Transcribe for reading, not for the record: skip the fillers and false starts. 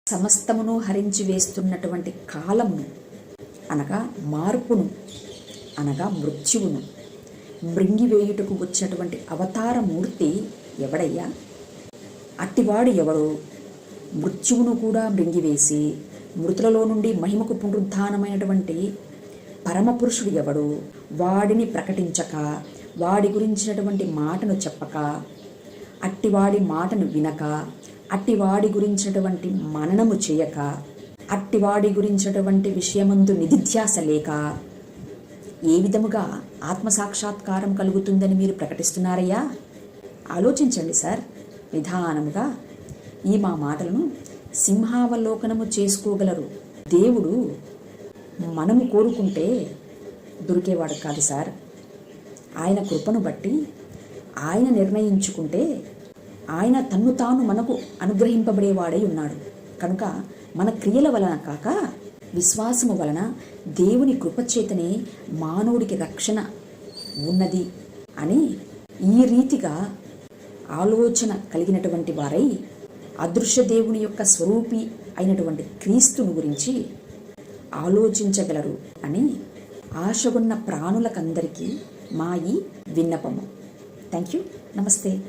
సమస్తమును హరించి వేస్తున్నటువంటి కాలమును అనగా మార్పును అనగా మృత్యువును మృంగివేయుటకు వచ్చినటువంటి అవతారమూర్తి ఎవడయ్యా? అట్టివాడు ఎవడు? మృత్యువును కూడా మృంగివేసి మృతులలో నుండి మహిమకు పునరుద్ధానమైనటువంటి పరమపురుషుడు ఎవడు? వాడిని ప్రకటించక, వాడి గురించినటువంటి మాటను చెప్పక, అట్టివాడి మాటను వినక, అట్టివాడి గురించినటువంటి మననము చేయక, అట్టివాడి గురించినటువంటి విషయమందు నిధిధ్యాస లేక ఏ విధముగా ఆత్మసాక్షాత్కారం కలుగుతుందని మీరు ప్రకటిస్తున్నారయ్యా? ఆలోచించండి సార్. నిదానముగా ఈ మా మాటలను సింహావలోకనము చేసుకోగలరు. దేవుడు మనము కోరుకుంటే దొరికేవాడు కాదు సార్. ఆయన కృపను బట్టి ఆయన నిర్ణయించుకుంటే ఆయన తన్ను తాను మనకు అనుగ్రహింపబడేవాడై ఉన్నాడు. కనుక మన క్రియల వలన కాక విశ్వాసము వలన దేవుని కృపచేతనే మానవుడికి రక్షణ ఉన్నది అని ఈ రీతిగా ఆలోచన కలిగినటువంటి వారై అదృశ్య దేవుని యొక్క స్వరూపి అయినటువంటి క్రీస్తుని గురించి ఆలోచించగలరు అని ఆశ ఉన్న ప్రాణులకందరికీ మా ఈ విన్నపము. Thank you. నమస్తే.